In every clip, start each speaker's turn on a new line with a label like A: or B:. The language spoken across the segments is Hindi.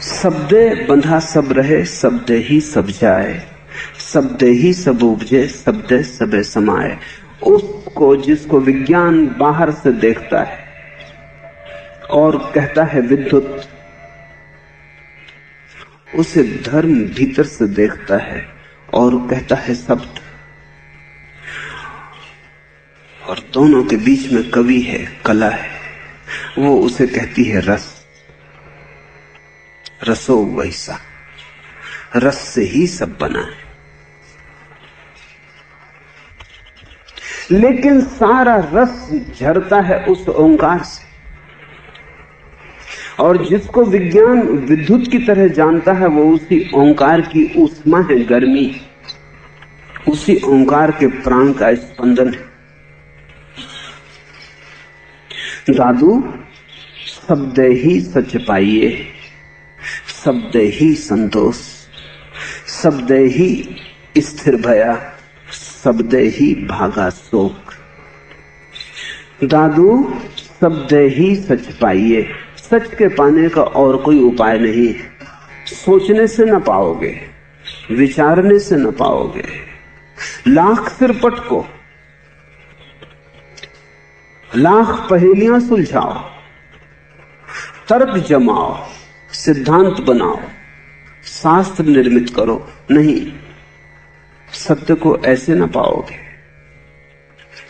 A: शब्दे बंधा सब रहे, शब्दे ही सब जाए, शब्दे ही सब उपजे, शब्दे सबे समाए। उसको जिसको विज्ञान बाहर से देखता है और कहता है विद्युत, उसे धर्म भीतर से देखता है और कहता है शब्द। और दोनों के बीच में कवि है, कला है, वो उसे कहती है रस। रसो वैसा, रस से ही सब बना है। लेकिन सारा रस झरता है उस ओंकार से। और जिसको विज्ञान विद्युत की तरह जानता है, वो उसी ओंकार की ऊष्मा है, गर्मी, उसी ओंकार के प्राण का स्पंदन है। दादू शब्दे ही सच पाइए, शब्दे ही संतोष, शब्दे ही स्थिर भया, शब्दे ही भागा शोक। दादू शब्दे ही सच पाइए। सच के पाने का और कोई उपाय नहीं है। सोचने से न पाओगे, विचारने से न पाओगे। लाख सिर पटको, लाख पहेलियां सुलझाओ, तर्क जमाओ, सिद्धांत बनाओ, शास्त्र निर्मित करो, नहीं, सत्य को ऐसे न पाओगे।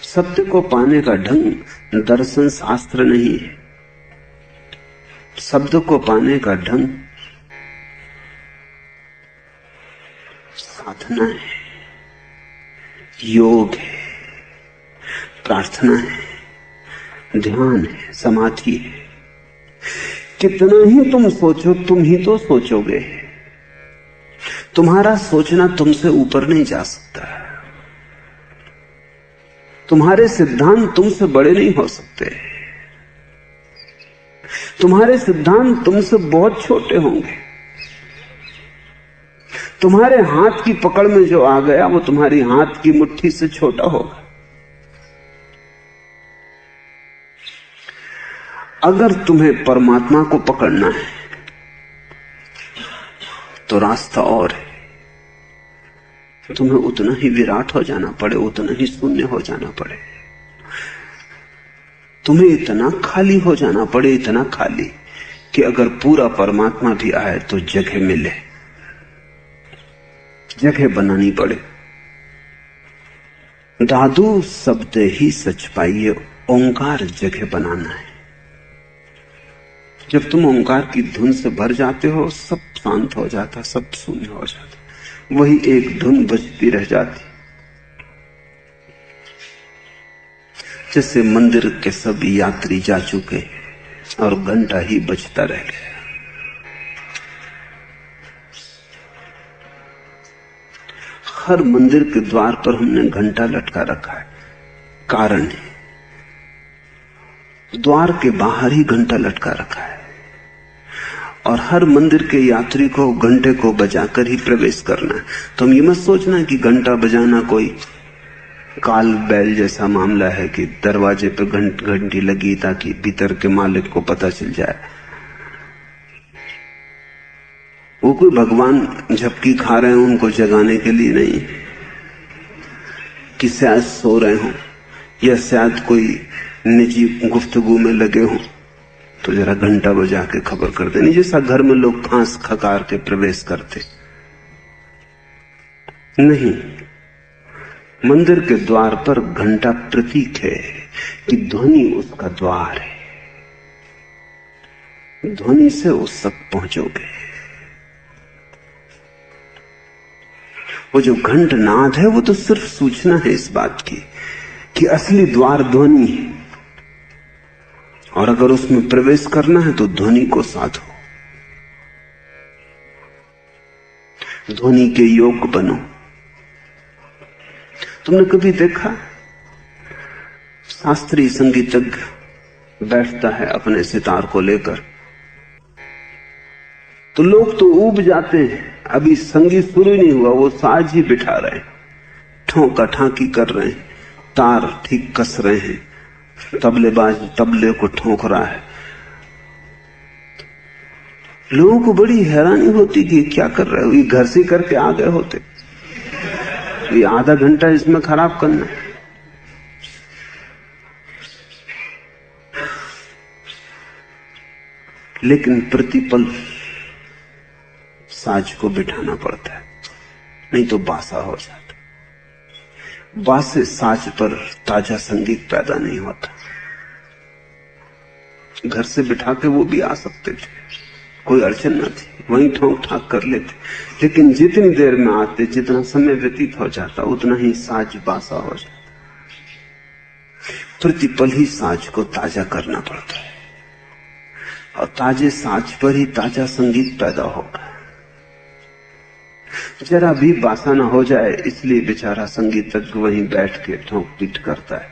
A: सत्य को पाने का ढंग दर्शन शास्त्र नहीं है। शब्द को पाने का ढंग साधना है, योग है, प्रार्थना है, ध्यान है, समाधि है। कितना ही तुम सोचो, तुम ही तो सोचोगे। तुम्हारा सोचना तुमसे ऊपर नहीं जा सकता। तुम्हारे सिद्धांत तुमसे बड़े नहीं हो सकते। तुम्हारे सिद्धांत तुमसे बहुत छोटे होंगे। तुम्हारे हाथ की पकड़ में जो आ गया, वो तुम्हारी हाथ की मुट्ठी से छोटा होगा। अगर तुम्हें परमात्मा को पकड़ना है तो रास्ता और है। तुम्हें उतना ही विराट हो जाना पड़े, उतना ही शून्य हो जाना पड़े। तुम्हें इतना खाली हो जाना पड़े, इतना खाली कि अगर पूरा परमात्मा भी आए तो जगह मिले, जगह बनानी पड़े। दादू शब्द ही सच पाइए, ओंकार जगह बनाना है। जब तुम ओंकार की धुन से भर जाते हो, सब शांत हो जाता, सब शून्य हो जाता, वही एक धुन बजती रह जाती। जैसे मंदिर के सब यात्री जा चुके और घंटा ही बजता रह गया। हर मंदिर के द्वार पर हमने घंटा लटका रखा है, कारण है। द्वार के बाहर ही घंटा लटका रखा है और हर मंदिर के यात्री को घंटे को बजाकर ही प्रवेश करना है। तो हम ये मत सोचना कि घंटा बजाना कोई काल बैल जैसा मामला है कि दरवाजे पर घंटी लगी ताकि भीतर के मालिक को पता चल जाए। वो कोई भगवान झपकी खा रहे हैं उनको जगाने के लिए नहीं, कि शायद सो रहे हो या शायद कोई निजी गुफ्तगू में लगे हो तो जरा घंटा बजा के खबर कर देनी, जैसा घर में लोग खांस खकार के प्रवेश करते। नहीं, मंदिर के द्वार पर घंटा प्रतीक है कि ध्वनि उसका द्वार है, ध्वनि से उस तक पहुंचोगे। वो जो घंटनाद है वो तो सिर्फ सूचना है इस बात की कि असली द्वार ध्वनि है, और अगर उसमें प्रवेश करना है तो ध्वनि को साधो, ध्वनि के योग बनो। तुमने कभी देखा शास्त्रीय संगीतज्ञ बैठता है अपने सितार को लेकर, तो लोग तो ऊब जाते हैं, अभी संगीत शुरू नहीं हुआ, वो साज ही बिठा रहे हैं, ठोंका ठाकी कर रहे हैं, तार ठीक कस रहे हैं, तबलेबाज तबले को ठोक रहा है। लोगों को बड़ी हैरानी होती कि क्या कर रहे हो, ये घर से करके आ गए होते, ये आधा घंटा इसमें खराब करना है। लेकिन प्रतिपल साज को बिठाना पड़ता है, नहीं तो बासा हो जाता। बासे साज पर ताजा संगीत पैदा नहीं होता। घर से बिठा के वो भी आ सकते थे, कोई अड़चन न थी, वहीं ठोंक ठाक कर लेते। लेकिन जितनी देर में आते, जितना समय व्यतीत हो जाता, उतना ही साज बासा हो जाता। प्रतिपल ही साज को ताजा करना पड़ता है, और ताजे साज पर ही ताजा संगीत पैदा होगा। जरा भी बासा न हो जाए, इसलिए बेचारा संगीतज्ञ वहीं बैठ के ठोंक पीट करता है,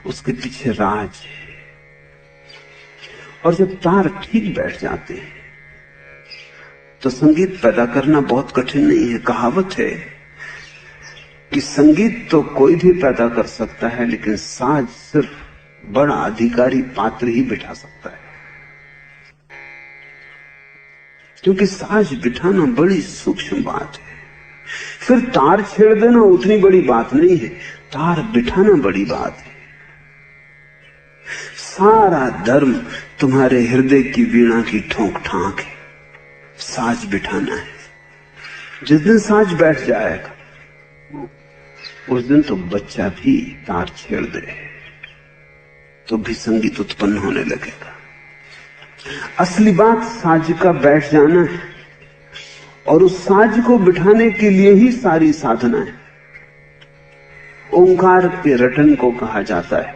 A: उसके पीछे राज है। और जब तार ठीक बैठ जाते हैं तो संगीत पैदा करना बहुत कठिन नहीं है। कहावत है कि संगीत तो कोई भी पैदा कर सकता है, लेकिन साज सिर्फ बड़ा अधिकारी पात्र ही बिठा सकता है। क्योंकि साज बिठाना बड़ी सूक्ष्म बात है। फिर तार छेड़ देना उतनी बड़ी बात नहीं है, तार बिठाना बड़ी बात है। सारा धर्म तुम्हारे हृदय की वीणा की ठोंक ठाक है, साज बिठाना है। जिस दिन साज बैठ जाएगा, उस दिन तो बच्चा भी तार छेड़ दे तो भी संगीत उत्पन्न होने लगेगा। असली बात साज का बैठ जाना है, और उस साज को बिठाने के लिए ही सारी साधना है। ओंकार के रटन को कहा जाता है,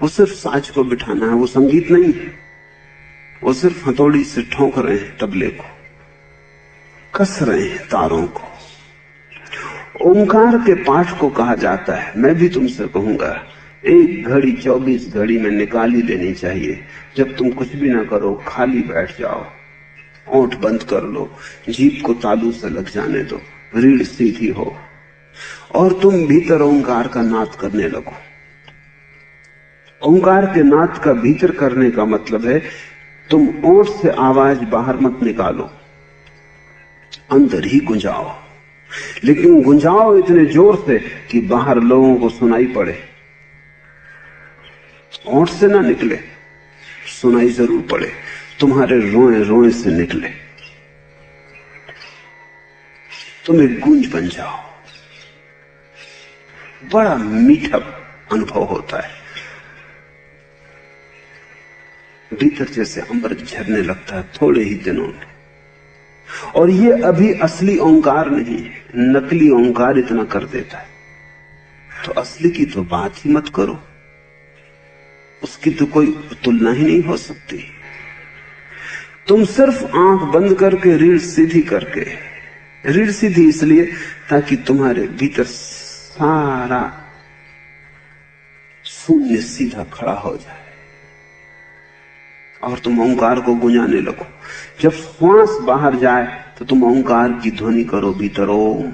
A: वो सिर्फ साज को बिठाना है, वो संगीत नहीं है। वो सिर्फ हथौड़ी से ठोक रहे हैं, तबले को कस रहे हैं, तारों को। ओंकार के पाठ को कहा जाता है। मैं भी तुमसे कहूंगा, एक घड़ी 24 घड़ी में निकाल ही लेनी चाहिए, जब तुम कुछ भी ना करो, खाली बैठ जाओ, ओंठ बंद कर लो, जीभ को तालू से लग जाने दो, रीढ़ सीधी हो, और तुम भीतर ओंकार का नाद करने लगो। ओंकार के नाद का भीतर करने का मतलब है तुम ओंठ से आवाज बाहर मत निकालो, अंदर ही गुंजाओ। लेकिन गुंजाओ इतने जोर से कि बाहर लोगों को सुनाई पड़े। ओंठ से ना निकले, सुनाई जरूर पड़े, तुम्हारे रोए रोए से निकले, तुम एक गूंज बन जाओ। बड़ा मीठा अनुभव होता है, भीतर जैसे अमृत झरने लगता है थोड़े ही दिनों में। और ये अभी असली ओंकार नहीं है, नकली ओंकार इतना कर देता है। तो असली की तो बात ही मत करो, उसकी तो कोई तुलना ही नहीं हो सकती। तुम सिर्फ आंख बंद करके, रीढ़ सीधी करके, रीढ़ सीधी इसलिए ताकि तुम्हारे भीतर सारा शून्य सीधा खड़ा हो जाए और तुम ओंकार को गुंजाने लगो। जब श्वास बाहर जाए तो तुम ओंकार की ध्वनि करो भीतर, ओम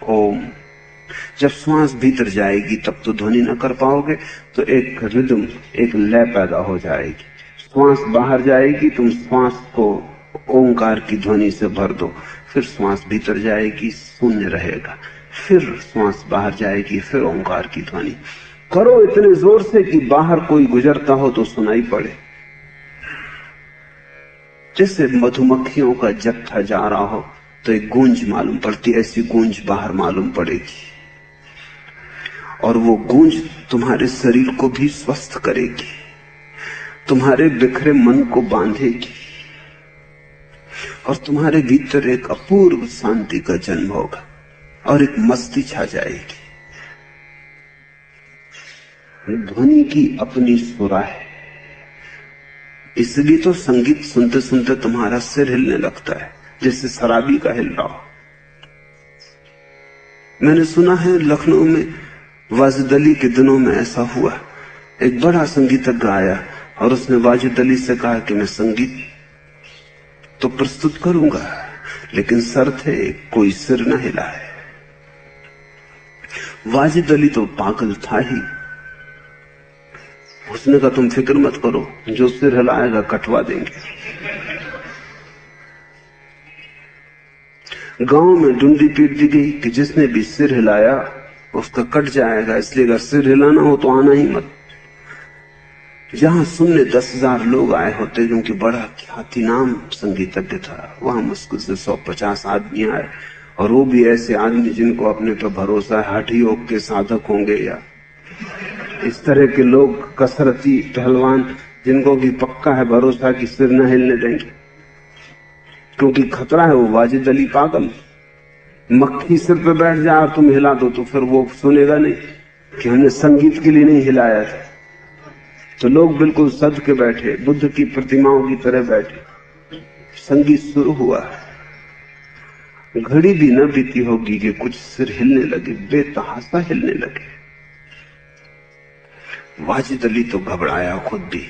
A: ओम। जब श्वास भीतर जाएगी तब तो ध्वनि न कर पाओगे, तो एक रिदम, एक लय पैदा हो जाएगी। श्वास बाहर जाएगी, तुम श्वास को ओंकार की ध्वनि से भर दो, फिर श्वास भीतर जाएगी, शून्य रहेगा, फिर श्वास बाहर जाएगी, फिर ओंकार की ध्वनि करो इतने जोर से कि बाहर कोई गुजरता हो तो सुनाई पड़े। जैसे मधुमक्खियों का जत्था जा रहा हो तो एक गूंज मालूम पड़ती, ऐसी गूंज बाहर मालूम पड़ेगी, और वो गूंज तुम्हारे शरीर को भी स्वस्थ करेगी, तुम्हारे बिखरे मन को बांधेगी, और तुम्हारे भीतर एक अपूर्व शांति का जन्म होगा और एक मस्ती छा जाएगी। ध्वनि की अपनी सुरा है, इसलिए तो संगीत सुनते सुनते तुम्हारा सिर हिलने लगता है, जैसे शराबी का हिल रहा हो। मैंने सुना है लखनऊ में वाजिद अली के दिनों में ऐसा हुआ। एक बड़ा संगीतज्ञ आया और उसने वाजिद अली से कहा कि मैं संगीत तो प्रस्तुत करूंगा, लेकिन शर्त है कोई सिर न हिलाए। वाजिद अली तो पागल था ही, उसने कहा तुम फिक्र मत करो, जो सिर हिलाएगा कटवा देंगे। गांव में डुंडी पीट दी गई कि जिसने भी सिर हिलाया उसका कट जाएगा, इसलिए अगर सिर हिलाना हो तो आना ही मत। जहां सुनने 10,000 लोग आए होते, क्योंकि बड़ा ख्याति नाम संगीतज्ञ था, वहां मुश्किल से 150 आदमी आए, और वो भी ऐसे आदमी जिनको अपने पर भरोसा है, हठ योग के साधक होंगे या इस तरह के लोग, कसरती पहलवान जिनको भी पक्का है भरोसा कि सिर न हिलने देंगे, क्योंकि खतरा है। वो वाजिद अली पागल, मक्खी सिर पे बैठ जाए और तुम हिला दो तो फिर वो सुनेगा नहीं कि हमने संगीत के लिए नहीं हिलाया था। तो लोग बिल्कुल सज के बैठे, बुद्ध की प्रतिमाओं की तरह बैठे। संगीत शुरू हुआ, घड़ी भी न बीती होगी कि कुछ सिर हिलने लगे, बेतहासा हिलने लगे। वाजिद अली तो घबराया खुद भी,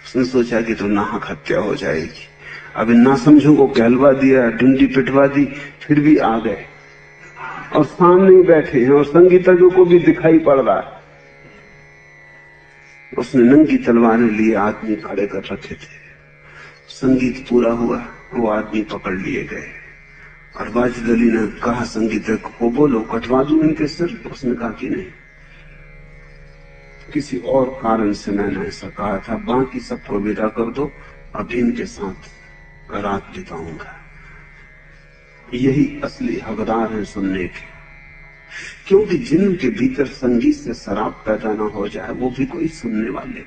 A: उसने सोचा कि तो नाहक हत्या हो जाएगी। अब इन नासमझों को कहलवा दिया, डंडी पिटवा दी, फिर भी आ गए और सामने ही बैठे हैं और संगीतज्ञों को भी दिखाई पड़ रहा है। उसने नंगी तलवारें लिए आदमी खड़े कर रखे थे। संगीत पूरा हुआ, वो आदमी पकड़ लिए गए और वाजिद अली ने कहा संगीतज्ञ को, बोलो कटवा दूं इनके सिर? उसने कहा कि नहीं, किसी और कारण से मैंने ऐसा कहा था, बाकी सबको विदा कर दो, अभी इनके साथ रात बिताऊंगा। यही असली हकदार है सुनने के, क्योंकि जिनके भीतर संगीत से शराब पैदा ना हो जाए वो भी कोई सुनने वाले।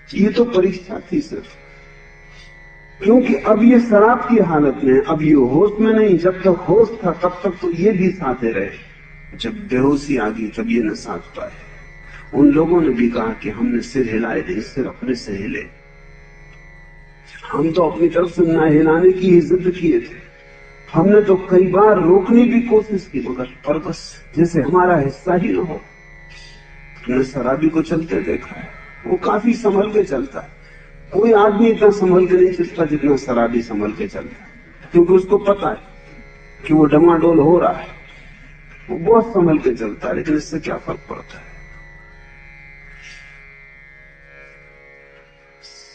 A: ये तो परीक्षा थी सिर्फ, क्योंकि अब ये शराब की हालत में, अब ये होश में नहीं। जब तक होश था तब तक तो ये भी साथे रहे, जब बेहोशी आ गई तब ये न साथ पाए। उन लोगों ने भी कहा कि हमने सिर हिलाए नहीं, सिर अपने से हिले। हम तो अपनी तरफ से न हिलाने की जिद किए थे, हमने तो कई बार रोकने की कोशिश की, मगर पर बस जैसे हमारा हिस्सा ही ना हो। तुमने शराबी को चलते देखा है, वो काफी संभल के चलता है। कोई आदमी इतना संभल के नहीं चलता जितना शराबी संभल के चलता है, क्योंकि उसको पता है कि वो डमाडोल हो रहा है, वो बहुत संभल के चलता है। लेकिन इससे क्या फर्क पड़ता है?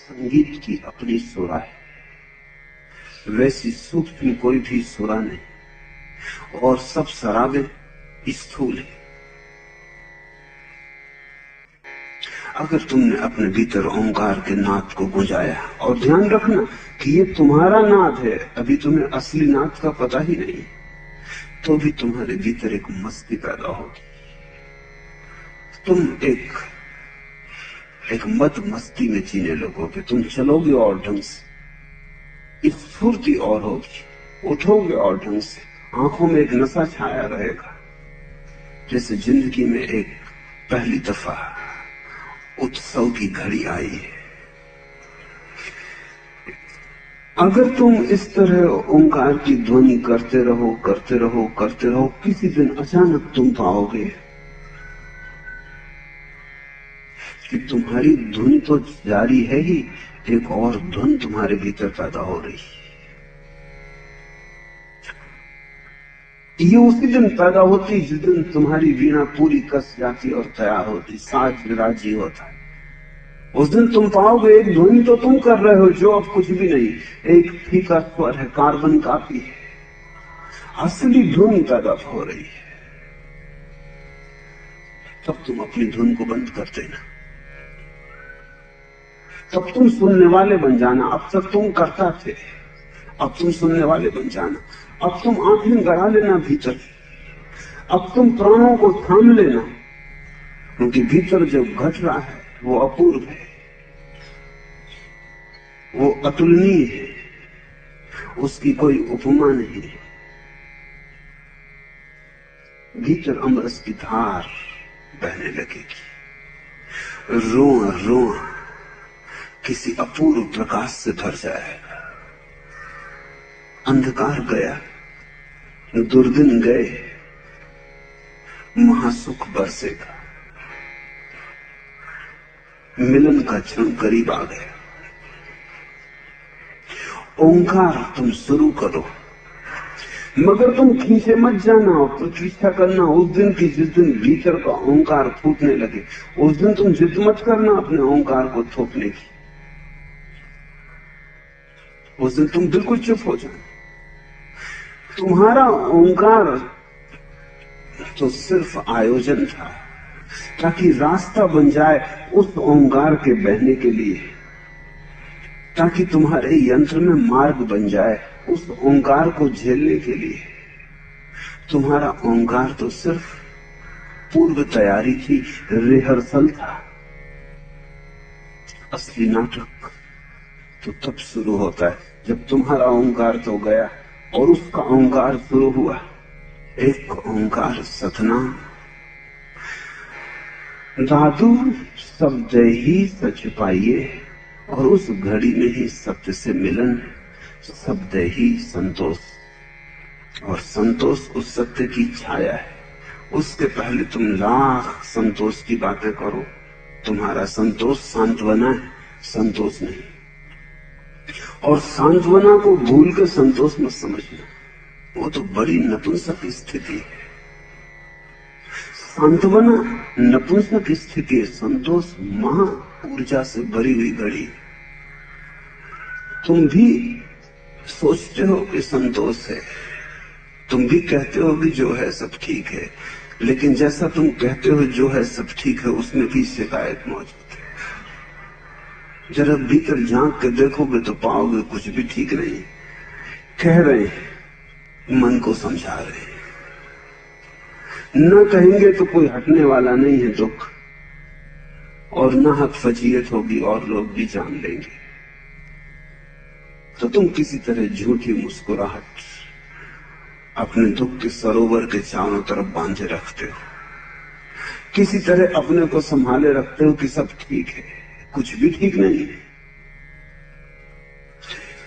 A: संगीत की अपनी सुरा है, वैसी सूक्ष्म कोई भी सुरा नहीं, और सब शराबें स्थूल है। अगर तुमने अपने भीतर ओंकार के नाद को गुंजाया, और ध्यान रखना कि ये तुम्हारा नाद है, अभी तुम्हें असली नाद का पता ही नहीं, तो भी तुम्हारे भीतर एक मस्ती पैदा होगी। तुम एक मद मस्ती में जीने लगोगे, तुम चलोगे और ढंग से, स्फूर्ति और होगी, उठोगे और ढंग से, आंखों में एक नशा छाया रहेगा, जैसे जिंदगी में एक पहली दफा उत्सव की घड़ी आई है। अगर तुम इस तरह ओंकार की ध्वनि करते रहो, किसी दिन अचानक तुम पाओगे कि तुम्हारी धुन तो जारी है ही, एक और धुन तुम्हारे भीतर पैदा हो रही है। ये उसी दिन पैदा होती जिस दिन तुम्हारी वीणा पूरी कस जाती और तैयार होती, साज राजी होता है। उस दिन तुम पाओगे एक ध्वनि तो तुम कर रहे हो जो अब कुछ भी नहीं, एक फीका स्वर है, कार्बन कॉपी है, असली धुन पैदा हो रही है। तब तुम अपनी धुन को बंद कर देना, तब तुम सुनने वाले बन जाना। अब तक तुम करता थे, अब तुम सुनने वाले बन जाना। अब तुम आंखें गड़ा लेना भीतर, अब तुम प्राणों को थाम लेना, क्योंकि भीतर जो घट रहा है वो अपूर्व है, वो अतुलनीय है, उसकी कोई उपमा नहीं है। भीतर अमरस की धार बहने लगेगी, रोआ रोआ किसी अपूर्व प्रकाश से भर जाएगा। अंधकार गया, दुर्दिन गए, महासुख बरसेगा, मिलन का क्षण करीब आ गया। ओंकार तुम शुरू करो, मगर तुम खींचे मत जाना और प्रतीक्षा करना उस दिन की जिस दिन भीतर का ओंकार फूटने लगे। उस दिन तुम जिद मत करना अपने ओंकार को थोपने की, उस दिन तुम बिल्कुल चुप हो जाना। तुम्हारा ओंकार तो सिर्फ आयोजन था ताकि रास्ता बन जाए उस ओंकार के बहने के लिए, ताकि तुम्हारे यंत्र में मार्ग बन जाए उस ओंकार को झेलने के लिए। तुम्हारा ओंकार तो सिर्फ पूर्व तैयारी थी, रिहर्सल था। असली नाटक तो तब शुरू होता है जब तुम्हारा ओंकार तो गया और उसका ओंकार शुरू हुआ। एक ओंकार सतनाम। दादू शब्द ही सच पाइए, और उस घड़ी में ही सत्य से मिलन, शब्द ही संतोष, और संतोष उस सत्य की छाया है। उसके पहले तुम लाख संतोष की बातें करो, तुम्हारा संतोष सांत्वना है, संतोष नहीं। और सांत्वना को भूल के संतोष मत समझना, वो तो बड़ी नपुंसक स्थिति है। सांत्वना नपुंसक स्थिति है, संतोष महा ऊर्जा से भरी हुई घड़ी। तुम भी सोचते हो कि संतोष है, तुम भी कहते हो कि जो है सब ठीक है, लेकिन जैसा तुम कहते हो जो है सब ठीक है, उसमें भी शिकायत मौजूद है। जरा भीतर झांक के देखोगे तो पाओगे कुछ भी ठीक नहीं। कह रहे हैं, मन को समझा रहे हैं, न कहेंगे तो कोई हटने वाला नहीं है दुख, और नाहक फजीयत होगी और लोग भी जान लेंगे। तो तुम किसी तरह झूठी मुस्कुराहट अपने दुख के सरोवर के चारों तरफ बांधे रखते हो, किसी तरह अपने को संभाले रखते हो कि सब ठीक है। कुछ भी ठीक नहीं है,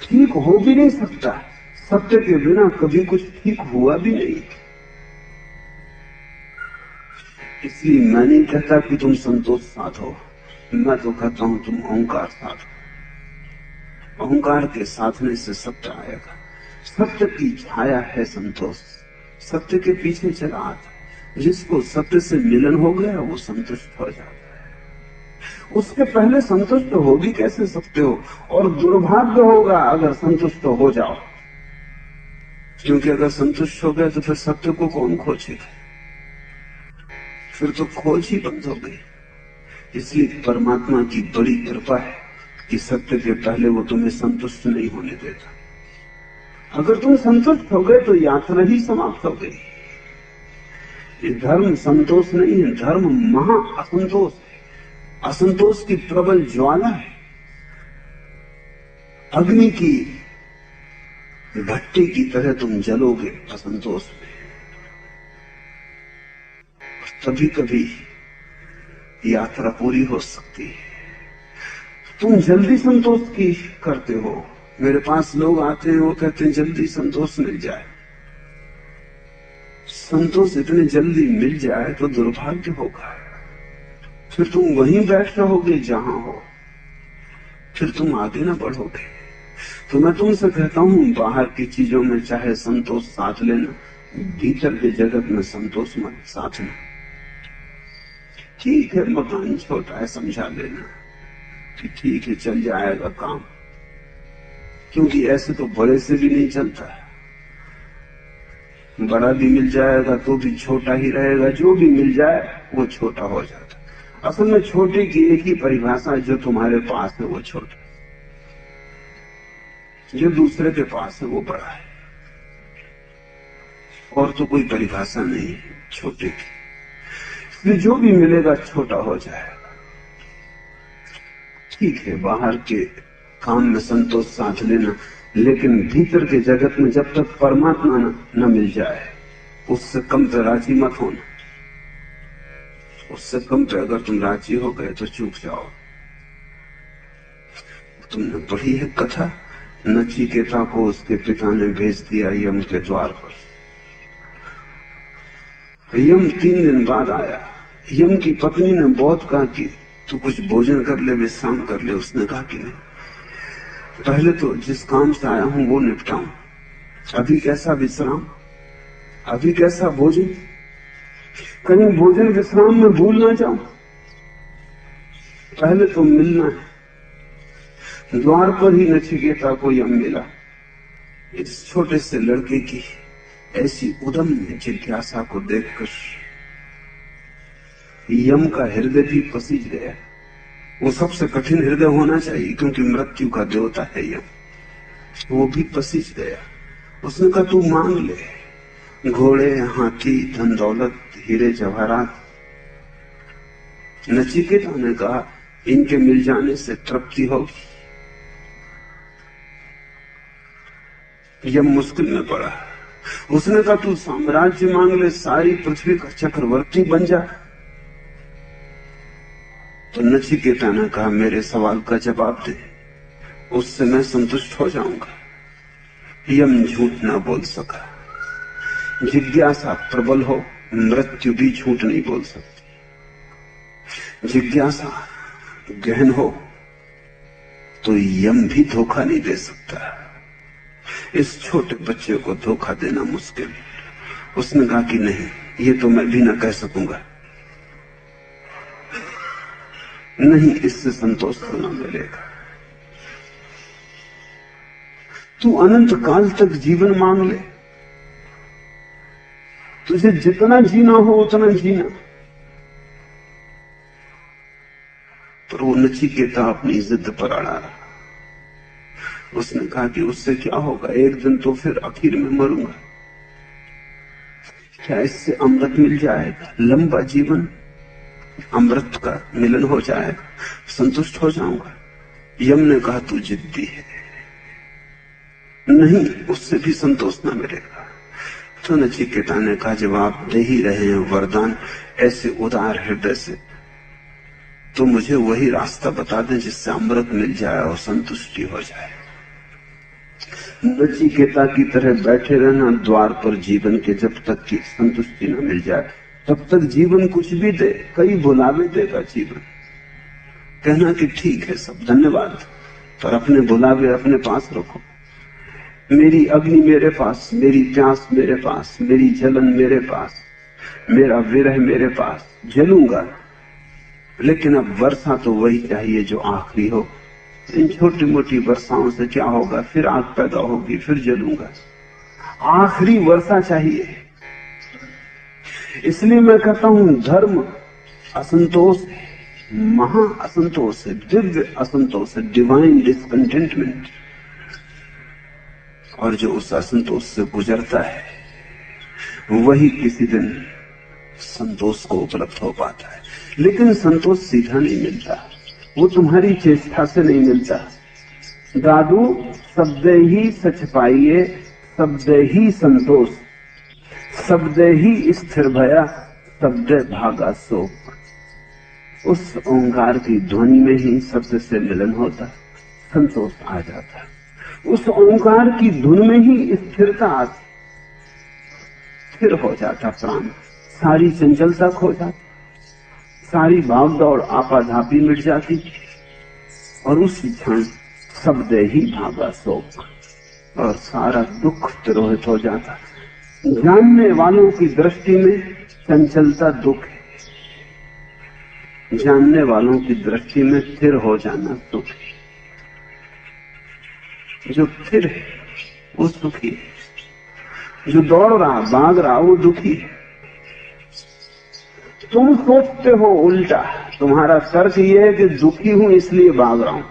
A: ठीक हो भी नहीं सकता। सत्य के बिना कभी कुछ ठीक हुआ भी नहीं। इसलिए मैं नहीं कहता कि तुम संतोष साधो, मैं तो कहता हूं तुम ओंकार साधो। ओंकार के साधने से सत्य आएगा। सत्य की छाया है संतोष, सत्य के पीछे चला आता है। जिसको सत्य से मिलन हो गया वो संतुष्ट हो जाता है। उसके पहले संतुष्ट हो भी कैसे सकते हो? और दुर्भाग्य होगा अगर संतुष्ट हो जाओ, क्योंकि अगर संतुष्ट हो गए तो फिर सत्य को कौन खोजेगा? फिर तो खोज ही बंद हो गई। इसलिए परमात्मा की बड़ी कृपा है कि सत्य के पहले वो तुम्हें संतुष्ट नहीं होने देता। अगर तुम संतुष्ट हो गए तो यात्रा ही समाप्त हो गई। ये धर्म संतोष नहीं है, धर्म महा असंतोष है। असंतोष की प्रबल ज्वाला है, अग्नि की भट्टी की तरह तुम जलोगे असंतोष में। तभी कभी यात्रा पूरी हो सकती है। तुम जल्दी संतोष की करते हो। मेरे पास लोग आते हैं, वो कहते हैं जल्दी संतोष मिल जाए। संतोष इतने जल्दी मिल जाए तो दुर्भाग्य होगा। फिर तुम वहीं बैठ रहोगे जहां हो, फिर तुम आगे ना बढ़ोगे। तो मैं तुमसे कहता हूं, बाहर की चीजों में चाहे संतोष साध लेना, भीतर के जगत में संतोष मत साधना। ठीक है, मकान छोटा है, समझा लेना कि ठीक है, चल जाएगा काम, क्योंकि ऐसे तो बड़े से भी नहीं चलता है। बड़ा भी मिल जाएगा तो भी छोटा ही रहेगा, जो भी मिल जाए वो छोटा हो जाता। असल में छोटे की एक ही परिभाषा है, जो तुम्हारे पास है वो छोटा, जो दूसरे के पास है वो बड़ा है। और तो कोई परिभाषा नहीं है छोटे की। इसलिए जो भी मिलेगा छोटा हो जाएगा। ठीक है, बाहर के काम में संतोष साध लेना, लेकिन भीतर के जगत में जब तक परमात्मा न मिल जाए, उससे कम पे राजी मत होना। उससे कम पे अगर तुम राजी हो गए तो चूक जाओ। तुमने पढ़ी है कथा, नचिकेता को उसके पिता ने भेज दिया यम के द्वार पर। यम 3 दिन बाद आया। यम की पत्नी ने बहुत कहा कि तू कुछ भोजन कर ले, विश्राम कर ले। उसने कहा कि नहीं, पहले तो जिस काम से आया हूं वो निपटाऊं। अभी कैसा विश्राम, अभी कैसा भोजन? कहीं भोजन विश्राम में भूल ना जाऊं। पहले तो मिलना है। द्वार पर ही नचिकेता को यम मिला। इस छोटे से लड़के की ऐसी उदम जिज्ञासा को देखकर यम का हृदय भी पसीज गया। वो सबसे कठिन हृदय होना चाहिए क्योंकि मृत्यु का देवता है यम। वो भी पसीज गया। उसने कहा तू मांग ले, घोड़े, हाथी, धन दौलत, हीरे जवाहरात। नचिकेता ने कहा इनके मिल जाने से तृप्ति होगी। यम मुश्किल में पड़ा। उसने कहा तू साम्राज्य मांग ले, सारी पृथ्वी का चक्रवर्ती बन जा। तो नचिकेता ने कहा मेरे सवाल का जवाब दे, उससे मैं संतुष्ट हो जाऊंगा। यम झूठ ना बोल सका। जिज्ञासा प्रबल हो, मृत्यु भी झूठ नहीं बोल सकती। जिज्ञासा गहन हो तो यम भी धोखा नहीं दे सकता। इस छोटे बच्चे को धोखा देना मुश्किल। उसने कहा कि नहीं, ये तो मैं भी ना कह सकूंगा। नहीं, इससे संतोष तो ना मिलेगा। तू अनंत काल तक जीवन मांग ले, तुझे जितना जीना हो उतना जीना। पर वो नचिकेता अपनी जिद पर अड़ा रहा। उसने कहा कि उससे क्या होगा, एक दिन तो फिर आखिर में मरूंगा। क्या इससे अमृत मिल जाएगा, लंबा जीवन, अमृत का मिलन हो जाएगा, संतुष्ट हो जाऊंगा। यम ने कहा तू जिद्दी है, नहीं, उससे भी संतोष न मिलेगा। तो नचिकेता ने कहा जब आप दे ही रहे हैं वरदान ऐसे उदार हृदय से, तो मुझे वही रास्ता बता दें जिससे अमृत मिल जाए और संतुष्टि हो जाए। नचिकेता की तरह बैठे रहना द्वार पर जीवन के, जब तक की संतुष्टि न मिल जाए तब तक जीवन कुछ भी दे, कई बुलावे देगा जीवन। कहना कि ठीक है सब, धन्यवाद, पर अपने बुलावे अपने पास रखो। मेरी अग्नि मेरे पास, मेरी प्यास मेरे पास, मेरी जलन मेरे पास, मेरा विरह मेरे पास, जलूंगा। लेकिन अब वर्षा तो वही चाहिए जो आखिरी हो। इन छोटी मोटी वर्षाओं से क्या होगा, फिर आग पैदा होगी, फिर जलूंगा। आखिरी वर्षा चाहिए। इसलिए मैं कहता हूं धर्म असंतोष है, महा असंतोष है, दिव्य असंतोष है, डिवाइन डिसकंटेंटमेंट। और जो उस असंतोष से गुजरता है वही किसी दिन संतोष को उपलब्ध हो पाता है। लेकिन संतोष सीधा नहीं मिलता, वो तुम्हारी चेष्टा से नहीं मिलता। दादू शब्द ही सच पाइए, शब्द ही संतोष, शब्द ही स्थिर भया, शब्द भागा शोक। उस ओंकार की ध्वनि में ही शब्द से मिलन होता, संतोष आ जाता। उस ओंकार की धुन में ही स्थिरता आती, स्थिर हो जाता प्राण, सारी चंचलता खो जाती, सारी भाग दौड़ आपाधापी मिट जाती, और उसी क्षण शब्द ही भागा शोक, और सारा दुख तिरोहित हो जाता। जानने वालों की दृष्टि में चंचलता दुख है, जानने वालों की दृष्टि में स्थिर हो जाना सुख है। जो स्थिर है वो सुखी है, जो दौड़ रहा भाग रहा वो दुखी है। तुम सोचते हो उल्टा, तुम्हारा तर्क ये है कि दुखी हूं इसलिए भाग रहा हूं,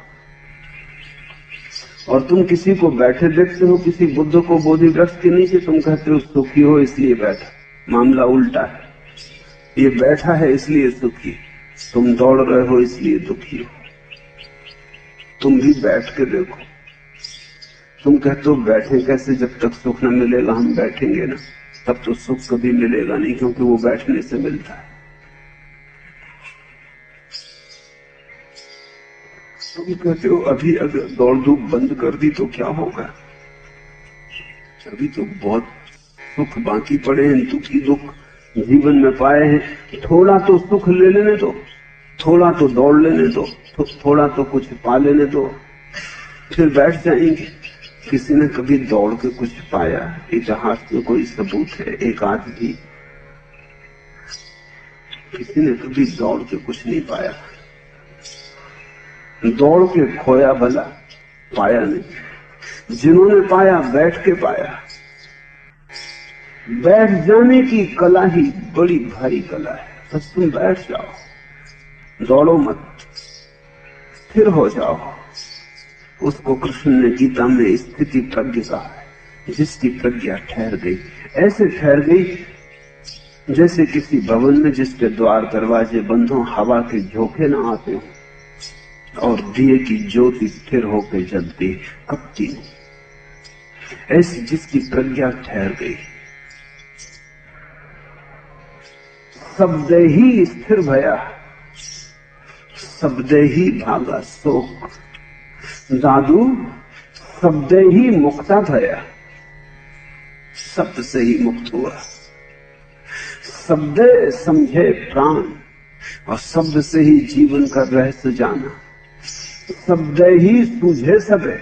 A: और तुम किसी को बैठे देखते हो, किसी बुद्ध को बोधि वृक्ष के नीचे, तुम कहते हो सुखी हो इसलिए बैठा। मामला उल्टा है, ये बैठा है इसलिए सुखी, तुम दौड़ रहे हो इसलिए दुखी हो। तुम भी बैठ के देखो, तुम कहते हो बैठे कैसे, जब तक सुख न मिलेगा हम बैठेंगे ना, तब तो सुख कभी मिलेगा नहीं, क्योंकि वो बैठने से मिलता है। तुम कहते हो अभी अगर दौड़ धूप बंद कर दी तो क्या होगा, अभी तो बहुत सुख बाकी पड़े हैं, दुखी दुख जीवन में पाए हैं, थोड़ा तो सुख ले लेने दो, थोड़ा तो दौड़ लेने दो, थोड़ा तो कुछ पा लेने दो, फिर बैठ जाएंगे। किसी ने कभी दौड़ के कुछ पाया, इतिहास में कोई सबूत है एक आदमी, किसी ने कभी दौड़ के कुछ नहीं पाया। दौड़ के खोया भला, पाया नहीं। जिन्होंने पाया बैठ के पाया। बैठ जाने की कला ही बड़ी भारी कला है। बस तुम बैठ जाओ, दौड़ो मत, स्थिर हो जाओ। उसको कृष्ण ने गीता में स्थिति प्रज्ञ कहा है, जिसकी प्रज्ञा ठहर गई। ऐसे ठहर गई जैसे किसी भवन में जिसके द्वार दरवाजे बंद हो, हवा के झोंके न आते हो और दिए की ज्योति स्थिर होकर जलती, कपती नहीं। ऐसी जिसकी प्रज्ञा ठहर गई। शब्दे ही स्थिर भया, शब्दे ही भागा शोक। दादू शब्दे ही मुक्ता भया, शब्द से ही मुक्त हुआ। शब्द समझे प्राण और शब्द से ही जीवन का रहस्य जाना। शब्द ही सूझे सबे,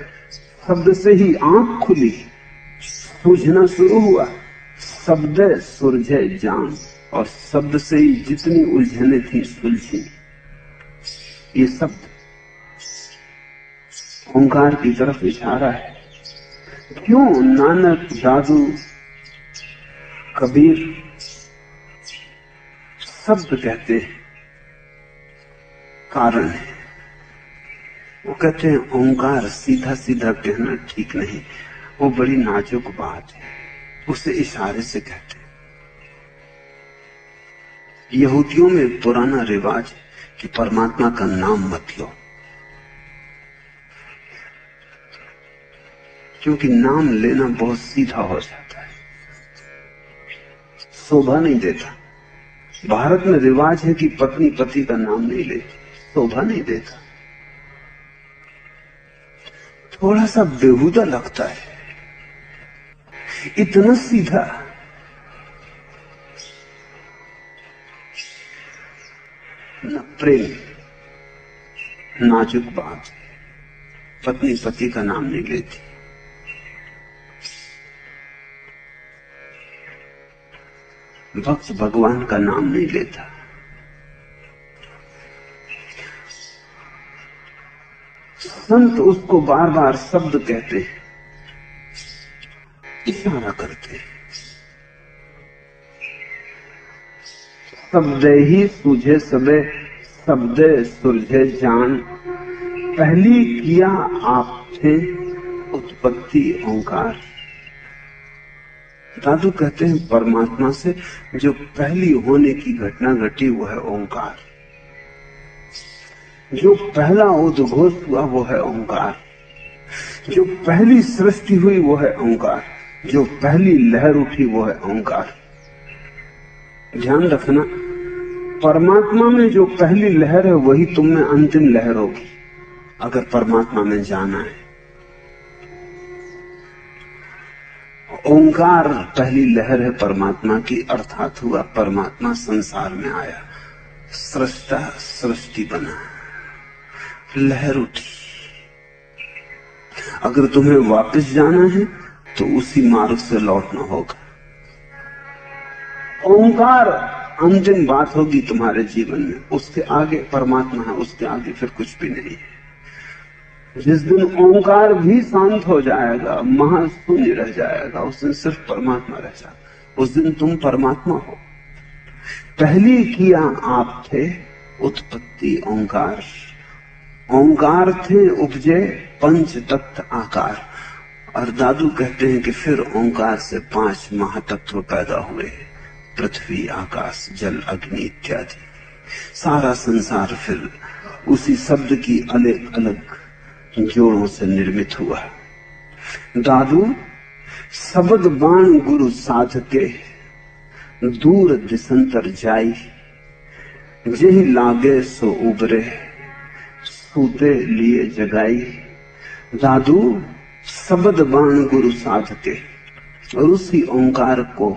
A: शब्द से ही आंख खुली, सूझना शुरू हुआ। शब्द सुलझे जान और शब्द से ही जितनी उलझने थी सुलझी। ये शब्द ओंकार की तरफ इशारा है। क्यों नानक, दादू, कबीर शब्द कहते हैं? कारण है, वो कहते हैं ओंकार सीधा सीधा कहना ठीक नहीं, वो बड़ी नाजुक बात है, उसे इशारे से कहते हैं। यहूदियों में पुराना रिवाज है कि परमात्मा का नाम मत लो, क्योंकि नाम लेना बहुत सीधा हो जाता है, शोभा नहीं देता। भारत में रिवाज है कि पत्नी पति का नाम नहीं लेती, शोभा नहीं देता, थोड़ा सा बेहुदा लगता है। इतना सीधा न प्रेम, नाजुक बात है। पत्नी पति का नाम नहीं लेती। भक्त भगवान का नाम नहीं लेता। संत उसको बार बार शब्द कहते हैं, इशारा करते हैं। शब्द ही सूझे सबे, शब्द सुलझे जान। पहली किया आप थे उत्पत्ति ओंकार। दादू कहते हैं परमात्मा से जो पहली होने की घटना घटी वो है ओंकार। जो पहला उद्घोष हुआ वो है ओंकार। जो पहली सृष्टि हुई वो है ओंकार। जो पहली लहर उठी वो है ओंकार। ध्यान रखना, परमात्मा में जो पहली लहर है वही तुम में अंतिम लहर होगी, अगर परमात्मा में जाना है। ओंकार पहली लहर है परमात्मा की, अर्थात हुआ परमात्मा संसार में आया, सृष्टा सृष्टि बना, लहर उठी। अगर तुम्हें वापस जाना है तो उसी मार्ग से लौटना होगा। ओंकार अंतिम बात होगी तुम्हारे जीवन में, उसके आगे परमात्मा है, उसके आगे फिर कुछ भी नहीं है। जिस दिन ओंकार भी शांत हो जाएगा, महाशून्य रह जाएगा, उस दिन सिर्फ परमात्मा रह जाएगा। उस दिन तुम परमात्मा हो। पहली किया आप थे उत्पत्ति ओंकार। ओंकार थे उपजे पंच तत्व आकार। और दादू कहते हैं कि फिर ओंकार से 5 महातत्व पैदा हुए, पृथ्वी आकाश जल अग्नि इत्यादि। सारा संसार फिर उसी शब्द की अलग अलग जोड़ों से निर्मित हुआ। दादू शब्द बाण गुरु साध के, दूर दिसंतर जाई। जेहि लागे सो उबरे, सूते लिए जगाई। दादू शब्द बाण गुरु साध के, और उसी ओंकार को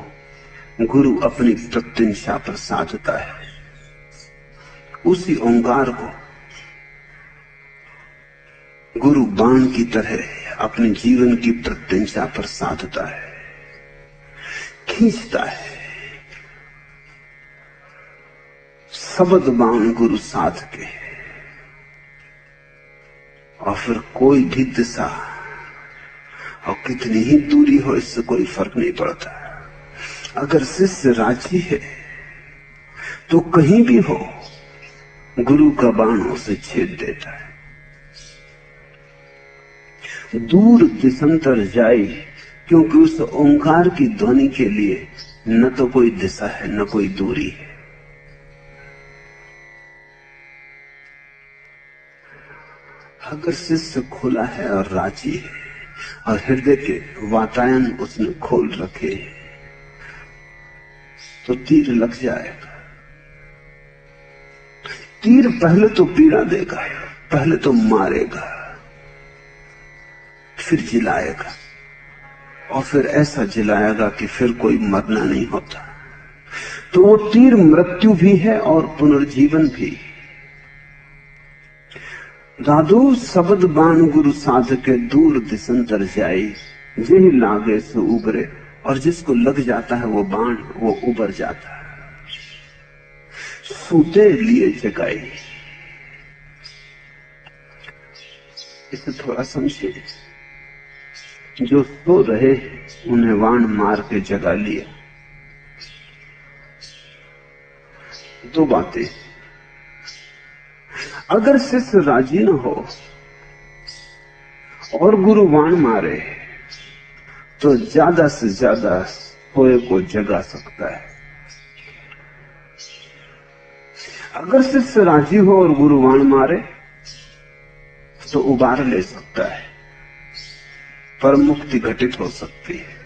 A: गुरु अपनी प्रत्यंशा पर साधता है। उसी ओंकार को गुरु बाण की तरह अपने जीवन की प्रत्यंशा पर साधता है, खींचता है। शब्द बाण गुरु साध के, और फिर कोई भी दिशा और कितनी ही दूरी हो, इससे कोई फर्क नहीं पड़ता। अगर शिष्य राजी है तो कहीं भी हो गुरु का बाण उसे छेद देता है। दूर दिशंतर जाए, क्योंकि उस ओंकार की ध्वनि के लिए न तो कोई दिशा है न कोई दूरी है। अगर शिष्य खुला है और राजी है और हृदय के वातायन उसने खोल रखे तो तीर लग जाएगा। तीर पहले तो पीड़ा देगा, पहले तो मारेगा, फिर जिलाएगा और फिर ऐसा जिलाएगा कि फिर कोई मरना नहीं होता। तो वो तीर मृत्यु भी है और पुनर्जीवन भी। दादू सबद बाण गुरु साध के दूर दिशंतर जाई, यही लागे सो उबरे। और जिसको लग जाता है वो बाण वो उबर जाता है। सूते लिए जगाई, इसे थोड़ा समझिए। जो सो रहे उन्हें बाण मार के जगा लिया। दो बातें, अगर शिष्य राजी न हो और गुरु बाण मारे तो ज्यादा से ज्यादा सोए को जगा सकता है। अगर शिष्य राजी हो और गुरु बाण मारे तो उबार ले सकता है, पर मुक्ति घटित हो सकती है।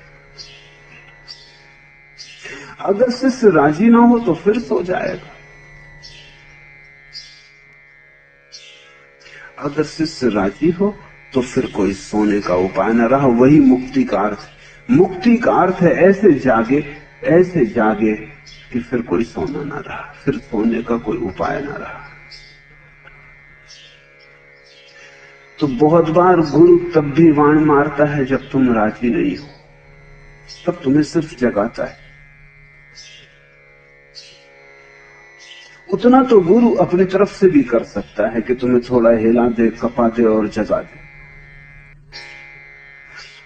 A: अगर शिष्य राजी ना हो तो फिर सो जाएगा। अगर शिष्य राजी हो तो फिर कोई सोने का उपाय न रहा। वही मुक्ति का अर्थ है। मुक्ति का अर्थ है ऐसे जागे कि फिर कोई सोना ना रहा, फिर सोने का कोई उपाय ना रहा। तो बहुत बार गुरु तब भी बाण मारता है जब तुम राजी नहीं हो, तब तुम्हें सिर्फ जगाता है। उतना तो गुरु अपनी तरफ से भी कर सकता है कि तुम्हें थोड़ा हिला दे, कपा दे और जगा दे।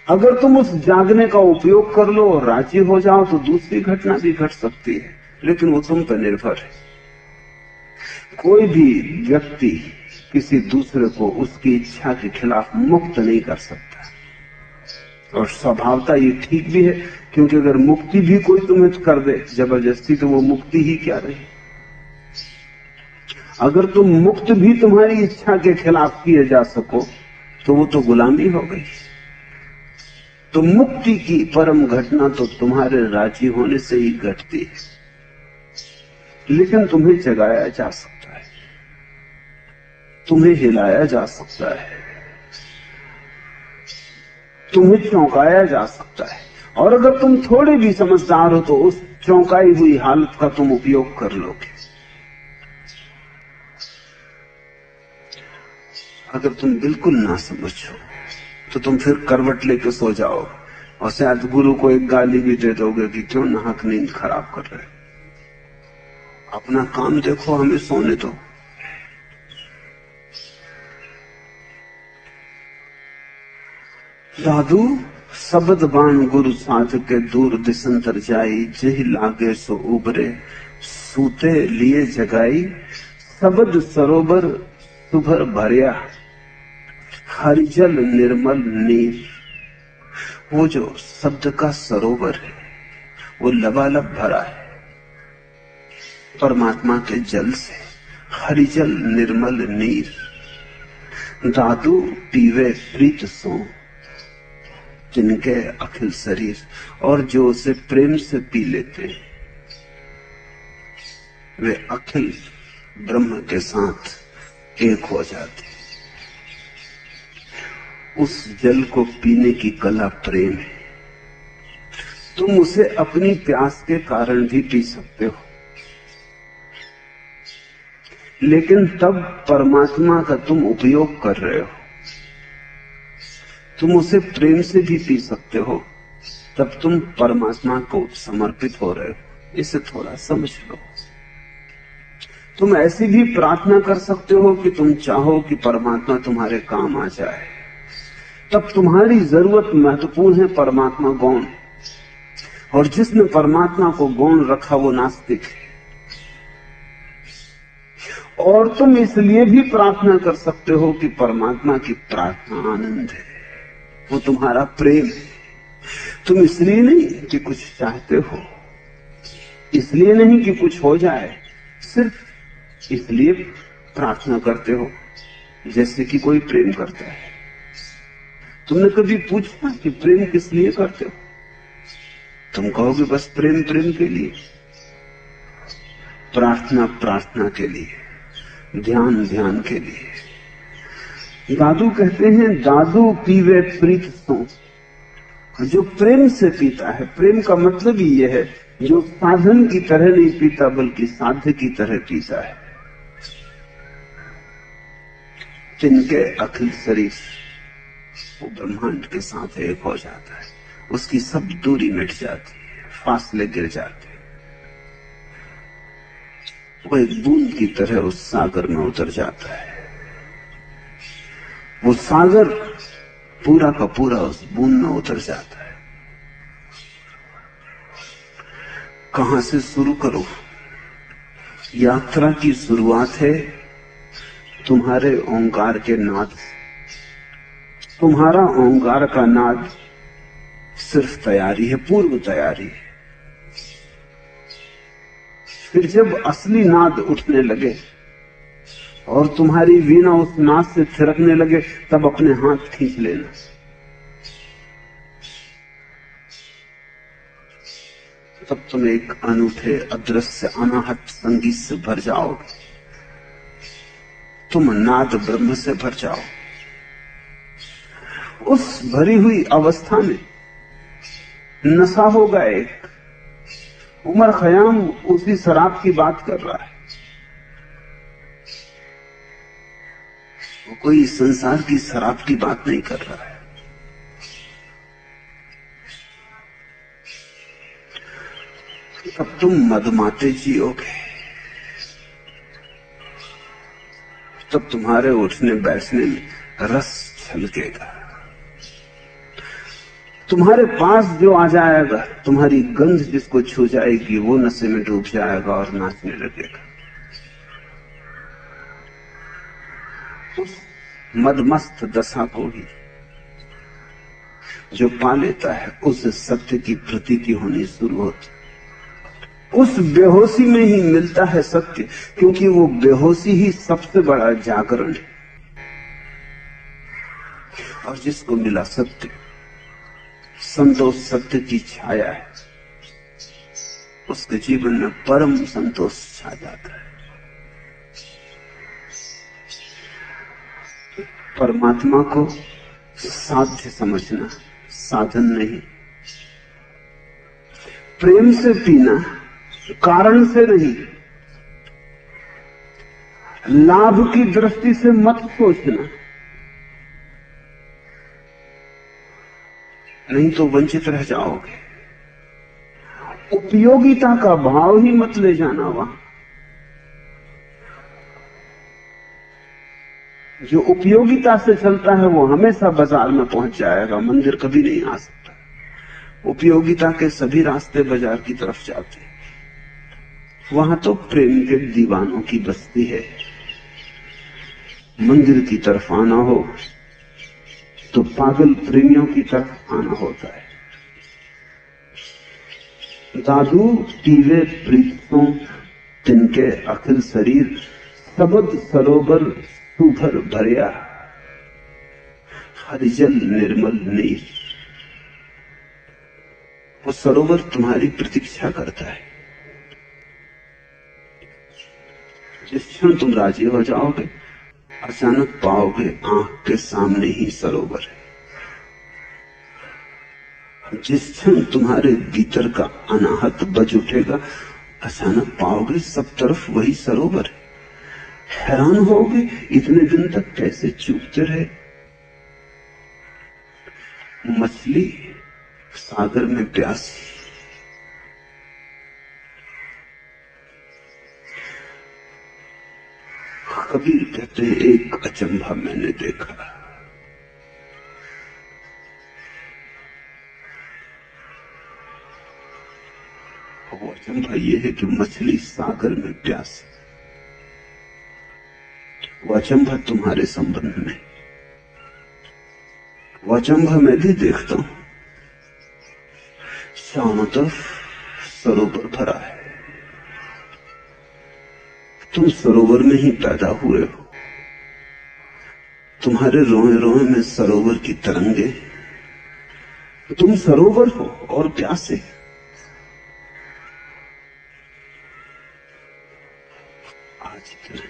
A: अगर तुम उस जागने का उपयोग कर लो और राजी हो जाओ तो दूसरी घटना भी घट सकती है, लेकिन वो तुम पर निर्भर है। कोई भी व्यक्ति किसी दूसरे को उसकी इच्छा के खिलाफ मुक्त नहीं कर सकता। और स्वभावता ये ठीक भी है, क्योंकि अगर मुक्ति भी कोई तुम्हें कर दे जबरदस्ती तो वो मुक्ति ही क्या रही। अगर तुम मुक्त भी तुम्हारी इच्छा के खिलाफ किए जा सको तो वो तो गुलामी हो गई। तो मुक्ति की परम घटना तो तुम्हारे राजी होने से ही घटती है। लेकिन तुम्हें जगाया जा सकता है, तुम्हें हिलाया जा सकता है, तुम्हें चौंकाया जा सकता है। और अगर तुम थोड़े भी समझदार हो तो उस चौंकाई हुई हालत का तुम उपयोग कर लोगे। अगर तुम बिल्कुल ना समझो तो तुम फिर करवट लेके सो जाओ और शायद गुरु को एक गाली भी दे दोगे कि क्यों नाहक नींद खराब कर रहे हो, अपना काम देखो, हमें सोने दो। दादू सबद बाण गुरु साध के दूर दिशंतर जाई, जही लागे सो उबरे। सूते लिए जगाई, सबद सरोवर सुभर भरिया, हरिजल निर्मल नीर। वो जो शब्द का सरोवर है वो लबालब भरा है परमात्मा के जल से, हरिजल निर्मल नीर। दादू पीवे प्रीत सो, जिनके अखिल शरीर, और जो उसे प्रेम से पी लेते हैं वे अखिल ब्रह्म के साथ एक हो जाते। उस जल को पीने की कला प्रेम है। तुम उसे अपनी प्यास के कारण भी पी सकते हो, लेकिन तब परमात्मा का तुम उपयोग कर रहे हो। तुम उसे प्रेम से भी पी सकते हो, तब तुम परमात्मा को समर्पित हो रहे हो। इसे थोड़ा समझ लो। तुम ऐसी भी प्रार्थना कर सकते हो कि तुम चाहो कि परमात्मा तुम्हारे काम आ जाए, तब तुम्हारी जरूरत महत्वपूर्ण है, परमात्मा गौण। और जिसने परमात्मा को गौण रखा वो नास्तिक है। और तुम इसलिए भी प्रार्थना कर सकते हो कि परमात्मा की प्रार्थना आनंद है, वो तुम्हारा प्रेम है। तुम इसलिए नहीं कि कुछ चाहते हो, इसलिए नहीं कि कुछ हो जाए, सिर्फ इसलिए प्रार्थना करते हो जैसे कि कोई प्रेम करता है। तुमने कभी पूछा कि प्रेम किस लिए करते हो? तुम कहोगे बस प्रेम प्रेम के लिए, प्रार्थना प्रार्थना के लिए, ध्यान ध्यान के लिए। दादू कहते हैं, दादू पीवे प्रीत सो। जो प्रेम से पीता है, प्रेम का मतलब ही यह है जो साधन की तरह नहीं पीता बल्कि साध्य की तरह पीता है। तिनके अखिल शरीर वो ब्रह्मांड के साथ एक हो जाता है, उसकी सब दूरी मिट जाती है, फासले गिर जाते हैं। वो एक बूंद की तरह उस सागर में उतर जाता है। वो सागर पूरा का पूरा उस बूंद में उतर जाता है। कहां से शुरू करो? यात्रा की शुरुआत है तुम्हारे ओंकार के नाद से। तुम्हारा ओंकार का नाद सिर्फ तैयारी है, पूर्व तैयारी है। फिर जब असली नाद उठने लगे और तुम्हारी वीणा उस नाद से थिरकने लगे, तब अपने हाथ खींच लेना। तब तुम एक अनूठे अदृश्य अनाहत संगीत से भर जाओगे। तुम नाद ब्रह्म से भर जाओ। उस भरी हुई अवस्था में नशा होगा एक। उमर खयाम उसी शराब की बात कर रहा है। वो कोई संसार की शराब की बात नहीं कर रहा है। तब तुम मदमाते जियोगे। तब तुम्हारे उठने बैठने में रस छलकेगा। तुम्हारे पास जो आ जाएगा, तुम्हारी गंध जिसको छू जाएगी, वो नशे में डूब जाएगा और नाचने लगेगा। उस मदमस्त दशा को ही जो पा लेता है, उस सत्य की प्रतीति होनी शुरू होती। उस बेहोशी में ही मिलता है सत्य, क्योंकि वो बेहोशी ही सबसे बड़ा जागरण है। और जिसको मिला सत्य, संतोष सत्य की छाया है, उसके जीवन में परम संतोष छा जाता है। परमात्मा को साध्य समझना, साधन नहीं। प्रेम से पीना, कारण से नहीं। लाभ की दृष्टि से मत सोचना, नहीं तो वंचित रह जाओगे। उपयोगिता का भाव ही मत ले जाना वहां। जो उपयोगिता से चलता है वो हमेशा बाजार में पहुंच जाएगा, मंदिर कभी नहीं आ सकता। उपयोगिता के सभी रास्ते बाजार की तरफ जाते हैं। वहां तो प्रेम के दीवानों की बस्ती है। मंदिर की तरफ आना हो तो पागल प्रेमियों की तरफ आना होता है। दादू पीवे प्रीतों तिनके अखिल शरीर, सबद सरोवर सुभर भरिया, हरिजल निर्मल नीर। वो सरोवर तुम्हारी प्रतीक्षा करता है। जिस क्षण तुम राजी हो जाओगे, अचानक पाओगे आंख के सामने ही सरोवर है। जिस क्षण तुम्हारे भीतर का अनाहत बज उठेगा, अचानक पाओगे सब तरफ वही सरोवर है। हैरान होगे इतने दिन तक कैसे चूकते रहे। मछली सागर में प्यासी, कबीर कहते हैं एक अचंभा मैंने देखा। अचंभा यह है कि मछली सागर में प्यासी। वो अचंभा तुम्हारे संबंध में, वो अचंभा मैं भी देखता हूं। चारों तरफ सरोवर भरा है, तुम सरोवर में ही पैदा हुए हो। तुम्हारे रोए रोए में सरोवर की तरंगे, तुम सरोवर हो और प्यासे। आज इतना ही।